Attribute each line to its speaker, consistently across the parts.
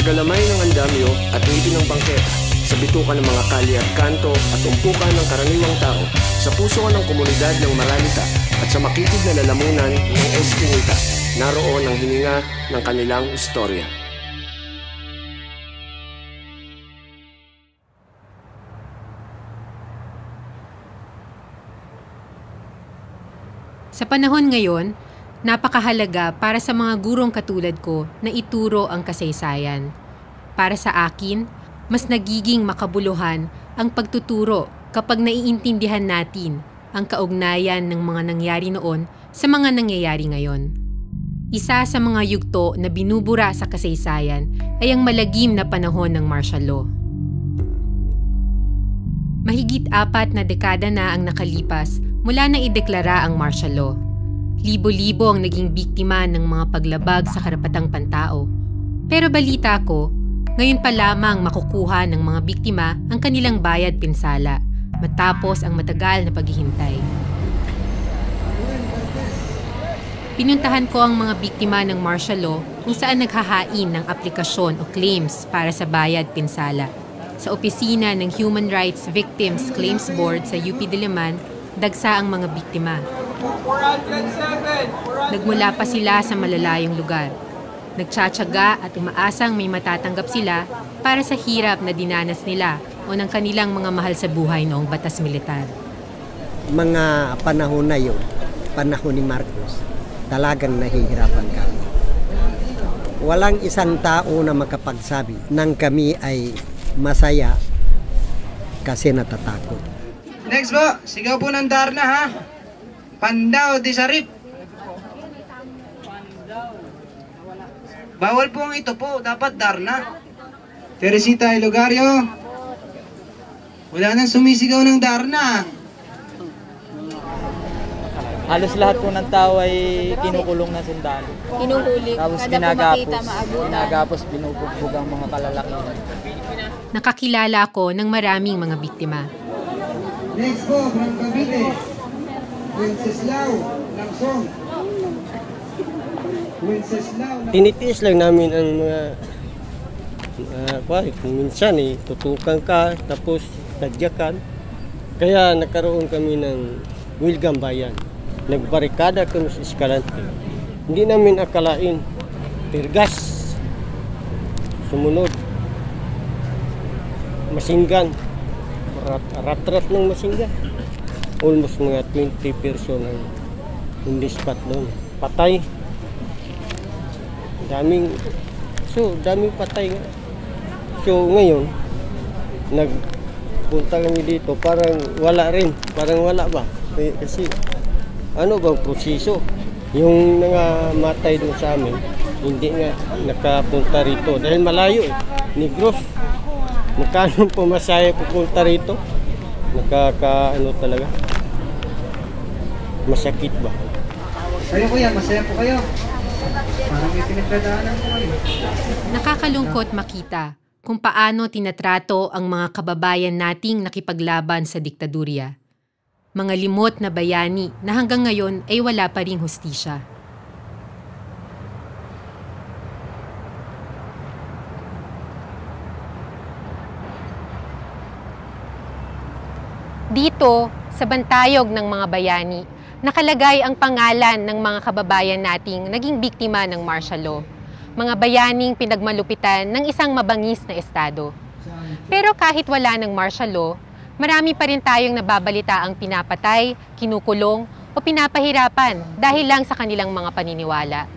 Speaker 1: galamay ng andamyo at ngipin ng bangketa, sa bitukan ng mga kalye at kanto at umpukan ng karaniwang tao, sa puso ng komunidad ng Maralita at sa makitid na lalamunan ng Eskinita, naroon ang hininga ng kanilang istorya.
Speaker 2: Sa panahon ngayon, napakahalaga para sa mga gurong katulad ko na ituro ang kasaysayan. Para sa akin, mas nagiging makabuluhan ang pagtuturo kapag naiintindihan natin ang kaugnayan ng mga nangyari noon sa mga nangyayari ngayon. Isa sa mga yugto na binubura sa kasaysayan ay ang malagim na panahon ng martial law. Mahigit 4 na dekada na ang nakalipas mula nang ideklara ang martial law. Libo-libo ang naging biktima ng mga paglabag sa karapatang pantao. Pero balita ko, ngayon pa lamang makukuha ng mga biktima ang kanilang bayad pinsala matapos ang matagal na paghihintay. Pinuntahan ko ang mga biktima ng martial law kung saan naghahain ng aplikasyon o claims para sa bayad pinsala. Sa opisina ng Human Rights Victims Claims Board sa UP Diliman, dagsa ang mga biktima.
Speaker 3: 407!
Speaker 2: Nagmula pa sila sa malalayong lugar. Nagtsatsaga at umaasang may matatanggap sila para sa hirap na dinanas nila o ng kanilang mga mahal sa buhay noong batas militar.
Speaker 4: Mga panahon na yun, panahon ni Marcos, talagang nahihirapan kami. Walang isang tao na makapagsabi nang kami ay masaya kasi natatakot.
Speaker 3: Next po, sigaw po ng Darna ha. Pandaw di Sarip. Bawal po ang ito po, dapat Darna. Teresita Ilogario. Wala nang sumisigaw ng Darna.
Speaker 5: Halos lahat po ng tao ay kinukulong na sundalo.
Speaker 6: Kinuhuli.
Speaker 5: Tapos ginagapos, binubugbog ang mga kalalakihan.
Speaker 2: Nakakilala ko ng maraming mga biktima.
Speaker 3: Next po, from Cavite, Wenceslao Langsong.
Speaker 4: Tinitiis lang namin ang mga kung minsan tutukan ka, tapos tadyakan. Kaya nagkaroon kami ng Wilgam Bayan. Nagbarikada kami sa Escalante. Hindi namin akalain, tirgas, sumunod, masinggan. Ratrat ng masinggan. Almost mga 20 person ang in this spot doon. Patay. Daming patay nga. So ngayon, nagpunta kami dito, parang wala rin. Parang wala ba? Kasi ano bang proseso? Yung nangamatay doon sa amin, hindi nga nakapunta rito. Dahil malayo Negros. Magkano pumasaya pupunta rito? Talaga. Masakit ba?
Speaker 3: Kayo kuya, masaya po kayo. Parang may pinagdadaanan po kayo.
Speaker 2: Nakakalungkot makita kung paano tinatrato ang mga kababayan nating nakipaglaban sa diktadurya. Mga limot na bayani na hanggang ngayon ay wala pa ring hustisya. Dito, sa bantayog ng mga bayani, nakalagay ang pangalan ng mga kababayan nating naging biktima ng martial law. Mga bayaning pinagmalupitan ng isang mabangis na estado. Pero kahit wala ng martial law, marami pa rin tayong nababalita ang pinapatay, kinukulong o pinapahirapan dahil lang sa kanilang mga paniniwala.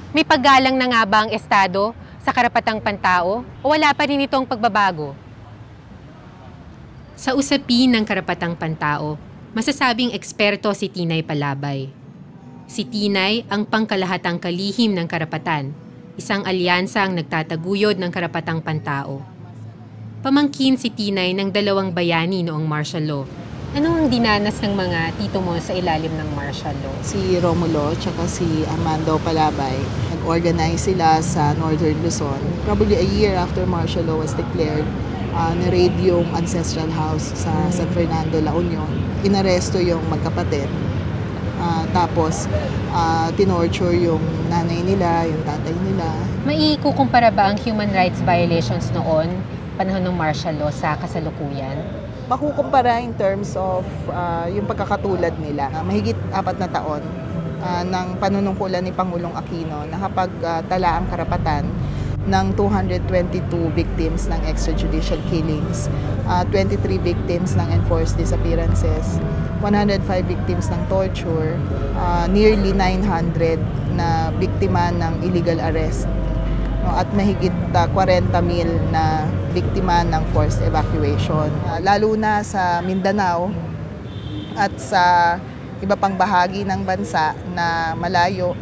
Speaker 2: May paggalang na nga ba ang estado sa karapatang pantao o wala pa rin itong pagbabago? Sa usapin ng karapatang pantao, masasabing eksperto si Tinay Palabay. Si Tinay ang pangkalahatang kalihim ng karapatan, isang alyansang nagtataguyod ng karapatang pantao. Pamangkin si Tinay ng 2 bayani noong martial law. Ano ang dinanas ng mga tito mo sa ilalim ng martial law?
Speaker 7: Si Romulo at si Armando Palabay, nag-organize sila sa Northern Luzon. Probably a year after martial law was declared, na-raid yung ancestral house sa San Fernando, La Union. Inaresto yung magkapatid. Tapos, tinorture yung nanay nila, yung tatay nila.
Speaker 2: Maikukumpara ba ang human rights violations noon, panahon ng martial law, sa kasalukuyan?
Speaker 7: Makukumpara in terms of yung pagkakatulad nila. Mahigit 4 na taon ng panunungkulan ni Pangulong Aquino na nakapagtala ang karapatan ng 222 victims ng extrajudicial killings, 23 victims ng enforced disappearances, 105 victims ng torture, nearly 900 na biktima ng illegal arrest, no, at mahigit 40,000 na biktima ng forced evacuation. Lalo na sa Mindanao at sa iba pang bahagi ng bansa na malayo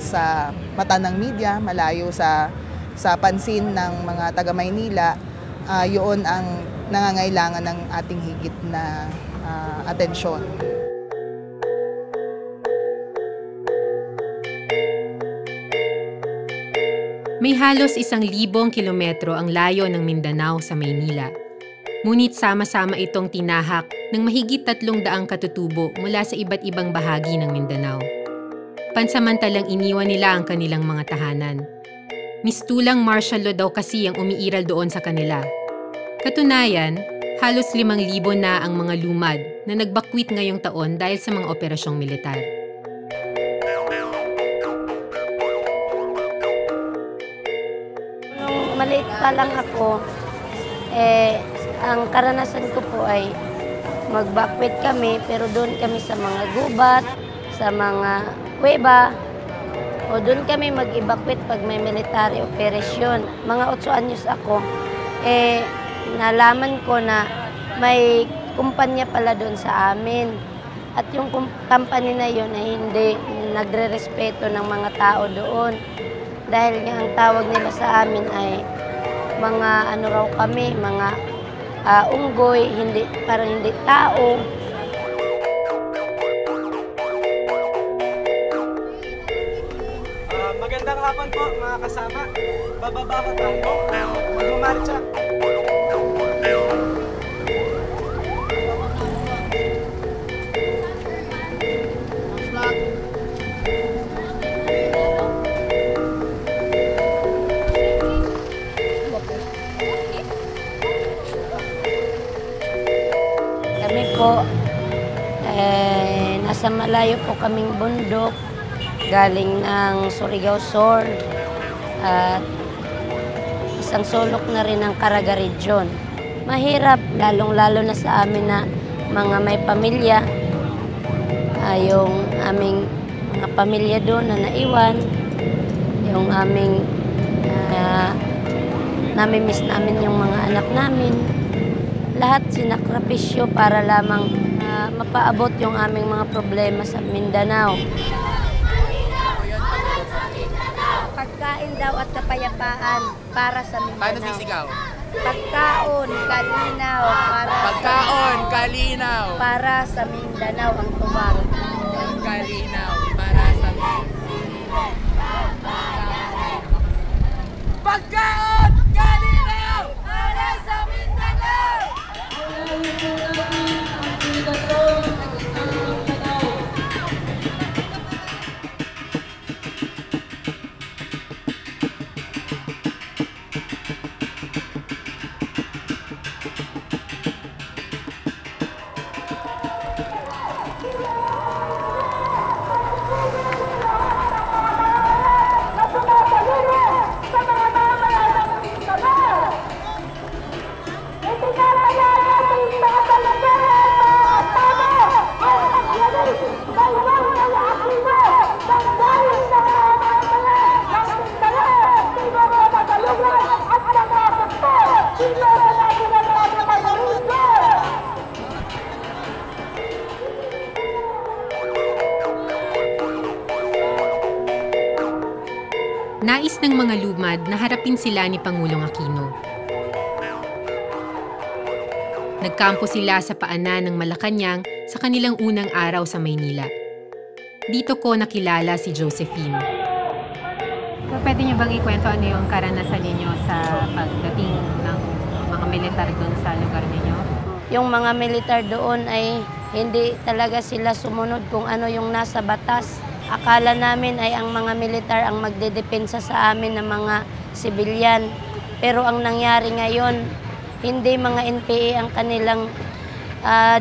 Speaker 7: sa mata ng media, malayo sa pansin ng mga taga-Maynila, yun ang nangangailangan ng ating higit na atensyon.
Speaker 2: May halos 1,000 kilometro ang layo ng Mindanao sa Maynila. Ngunit sama-sama itong tinahak ng mahigit 300 katutubo mula sa iba't ibang bahagi ng Mindanao. Pansamantalang iniwan nila ang kanilang mga tahanan. Mistulang martial law daw kasi ang umiiral doon sa kanila. Katunayan, halos 5,000 na ang mga lumad na nagbakwit ngayong taon dahil sa mga operasyong militar.
Speaker 6: Nung maliit pa lang ako, ang karanasan ko po ay magbakwit kami, pero doon kami sa mga gubat, sa mga kuweba, o doon kami mag-evacuate pag may military operation. Mga 8 anyos ako, nalaman ko na may kumpanya pala doon sa amin. At yung company na yun ay hindi nagre-respeto ng mga tao doon. Dahil nga ang tawag nila sa amin ay mga ano raw kami, mga unggoy, parang hindi tao.
Speaker 3: Magandang hapon po mga kasama. Bababa ko tayo. Magmamarcha.
Speaker 6: Kami po, nasa malayo po kaming bundok. Galing ng Surigao Sur at isang sulok na rin ng Caraga Region. Mahirap, lalong-lalo na sa amin na mga may pamilya. Yung aming mga pamilya doon na naiwan, yung aming namimiss namin yung mga anak namin. Lahat sinakripisyo para lamang mapaabot yung aming mga problema sa Mindanao. Pagkain daw at kapayapaan para sa Mindanao.
Speaker 5: Paano sisigaw?
Speaker 6: Pagkaon, kalinaw,
Speaker 5: kalinaw.
Speaker 6: para sa Mindanao ang tuwag.
Speaker 5: Kalinaw para sa Pagkaon, kalinaw para sa Mindanao.
Speaker 2: Nais ng mga lumad na harapin sila ni Pangulong Aquino. Nagkampo sila sa paanan ng Malacanang sa kanilang unang araw sa Maynila. Dito ko nakilala si Josephine. So, pwede niyo bang ikwento ano yung karanasan ninyo sa pagdating ng mga militar doon sa lugar ninyo?
Speaker 6: Yung mga militar doon ay Hindi talaga sila sumunod kung ano yung nasa batas. Akala namin ay ang mga militar ang magdedepensa sa amin ng mga sibilyan. Pero ang nangyari ngayon, hindi mga NPA ang kanilang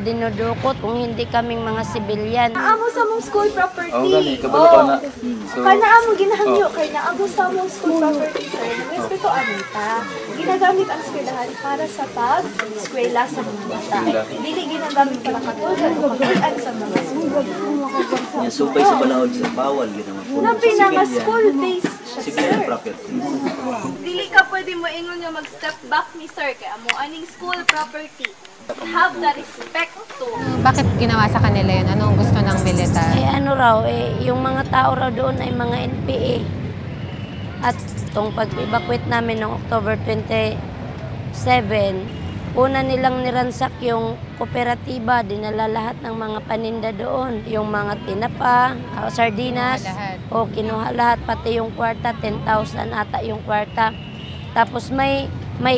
Speaker 6: dinudukot kung hindi kaming mga sibilyan.
Speaker 8: Amo sa mong school property.
Speaker 5: Oo, gani. Kabalo ka na. So,
Speaker 8: Kana amo ginahangyo kay naabot sa mong school property, sir. Respeto anita. Ginagamit ang eskwelahan para sa pag-eskwela sa mga bata. Dili ginagamit para katulad o pagkulaan sa mga school.
Speaker 9: Yung supay sa balahod sa bawal ginawa po.
Speaker 8: Napi na nga school-based siya, sir.
Speaker 9: Civilian property.
Speaker 8: Dili ka pwede mo ingon nga mag-step back ni sir kay amo aning school property. Have the respect to.
Speaker 2: Bakit ginawa sa kanila yun? Anong gusto ng militar?
Speaker 6: Ano raw, yung mga tao raw doon ay mga NPA. At itong pag-evacuate namin noong October 27, una nilang niransak yung kooperatiba, dinala lahat ng mga paninda doon. Yung mga tinapa, sardinas, kinuha lahat, pati yung kwarta, 10,000 ata yung kwarta. Tapos may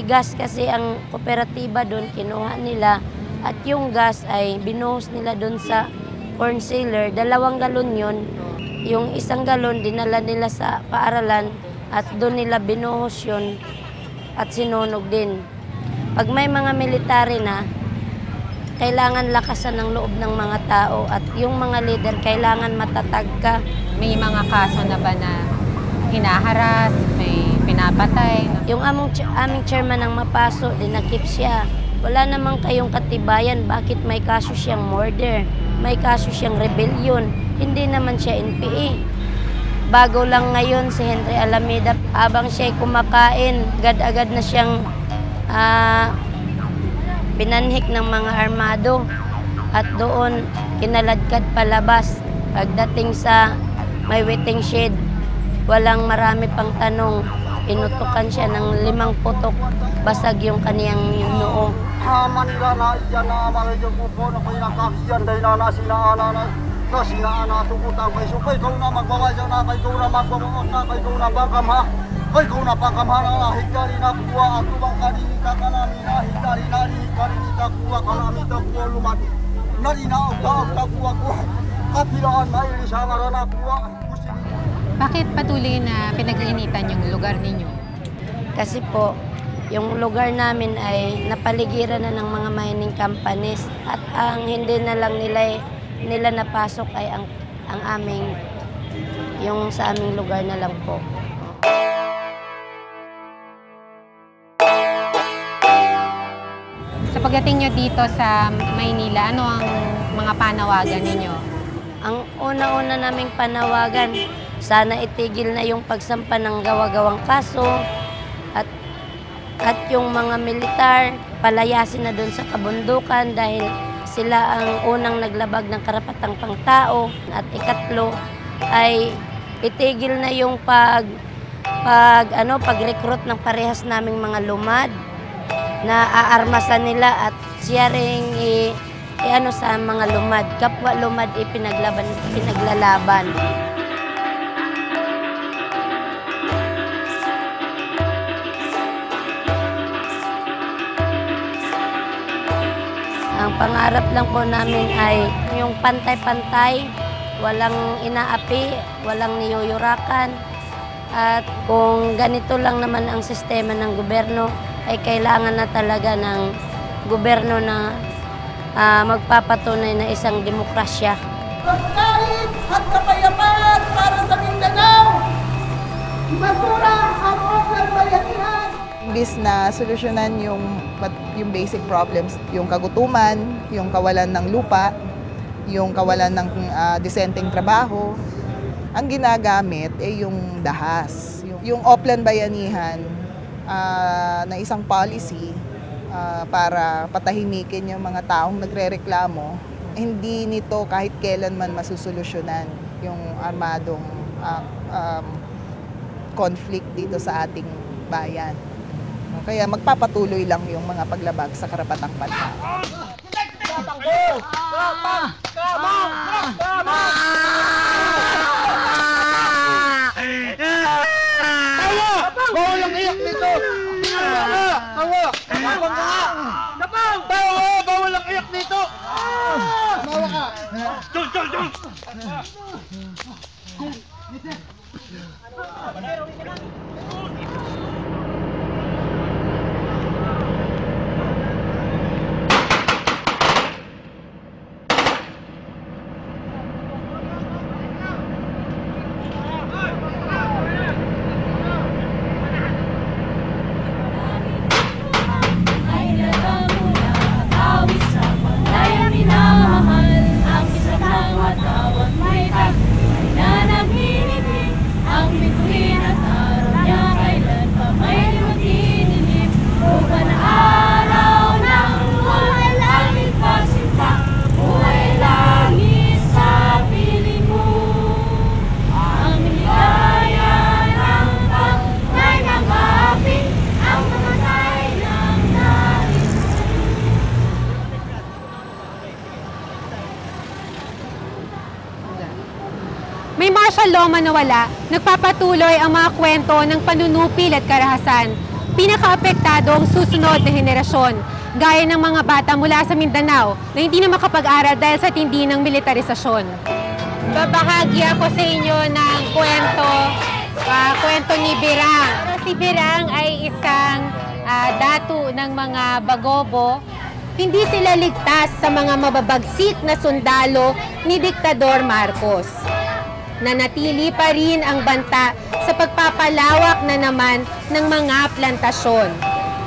Speaker 6: gas kasi ang kooperatiba doon, kinuha nila. At yung gas ay binuhos nila doon sa corn sealer. 2 galon yun. Yung 1 galon, dinala nila sa paaralan at doon nila binuhos yun at sinunog din. Pag may mga military na, kailangan lakasan ng loob ng mga tao at yung mga leader, kailangan matatag ka.
Speaker 2: May mga kaso na ba na hinaharas, may pinapatay?
Speaker 6: Yung aming chairman ng Mapaso, dinakip siya. Wala namang kayong katibayan, bakit may kaso siyang murder, may kaso siyang rebellion, hindi naman siya NPA. Bago lang ngayon si Henry Alameda, habang siya'y kumakain, agad-agad na siyang binanhik ng mga armado at doon kinaladkad palabas. Pagdating sa may waiting shed, walang marami pang tanong, pinutukan siya ng 5 putok, basag yung kaniyang noo.
Speaker 10: Manila na iyan na amalay po po na pinakakiyan dahil na sinaan tugutang may supay kau na magbabayaw na kay kau na magbabaot na kay kau na bangkamha kay kau na pangkamha na higari na kuwa at tubang kanini kakanami na higari na higari na kuwa kanami ta kuwa lumati nari na og ta kuwa kuwa kapilaan na ili sa marana kuwa.
Speaker 2: Bakit patuloy na pinag-iinitan yung lugar ninyo?
Speaker 6: Kasi po, yung lugar namin ay napaligiran na ng mga mining companies at ang hindi na lang nila napasok ay ang aming, yung sa aming lugar na lang po.
Speaker 2: Sa pagdating nyo dito sa Maynila, ano ang mga panawagan ninyo?
Speaker 6: Ang una-una naming panawagan, sana itigil na yung pagsampa ng gawa-gawang kaso at yung mga militar, palayasin na doon sa kabundukan dahil sila ang unang naglabag ng karapatang pangtao. At ikatlo ay itigil na yung pag-recruit ng parehas naming mga lumad na aarmasan nila at siya ring sa mga lumad. Kapwa lumad pinaglalaban. Ang pangarap lang po namin ay yung pantay-pantay, walang inaapi, walang niyuyurakan. At kung ganito lang naman ang sistema ng gobyerno, ay kailangan na talaga ng gobyerno na magpapatunay na isang demokrasya.
Speaker 10: Pagkain at kapayapaan para sa Mindanao! Basura ang offline bayanihan!
Speaker 7: Imbis na solusyonan yung basic problems, yung kagutuman, yung kawalan ng lupa, yung kawalan ng disenteng trabaho, ang ginagamit ay yung dahas. Yung offline bayanihan na isang policy para patahimikin yung mga taong nagrereklamo, hindi nito kahit kailanman masusolusyonan yung armadong conflict dito sa ating bayan. Kaya magpapatuloy lang yung mga paglabag sa karapatang bansa.
Speaker 10: Bawal ang iyak nito! Bawal ang iyak nito!
Speaker 2: May martial law man nawala, nagpapatuloy ang mga kwento ng panunupil at karahasan. Pinakaapektado ang susunod na henerasyon, gaya ng mga bata mula sa Mindanao na hindi na makapag-aral dahil sa tindi ng militarisasyon. Babahagi ako sa inyo ng kwento ni Birang. Si Birang ay isang datu ng mga Bagobo. Hindi sila ligtas sa mga mababagsik na sundalo ni Diktador Marcos. Nanatili pa rin ang banta sa pagpapalawak na naman ng mga plantasyon.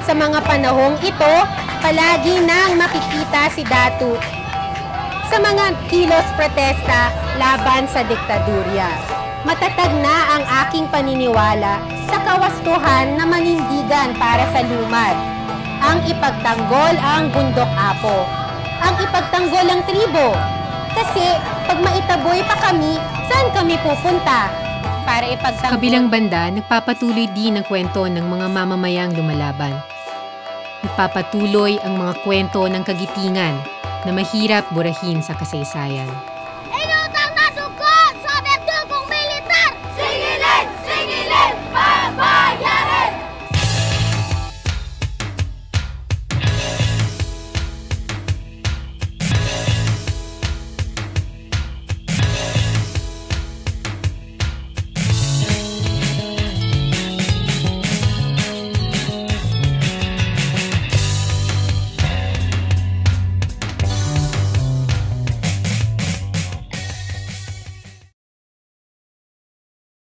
Speaker 2: Sa mga panahong ito, palagi nang makikita si Datu sa mga kilos protesta laban sa diktadurya. Matatag na ang aking paniniwala sa kawastuhan na manindigan para sa lumad. Ang ipagtanggol ang bundok apo. Ang ipagtanggol ang tribo. Kasi pag maitaboy pa kami, saan kami pupunta? Para ipagtanggol. Sa kabilang banda, nagpapatuloy din ang kwento ng mga mamamayang lumalaban. Nagpapatuloy ang mga kwento ng kagitingan na mahirap burahin sa kasaysayan.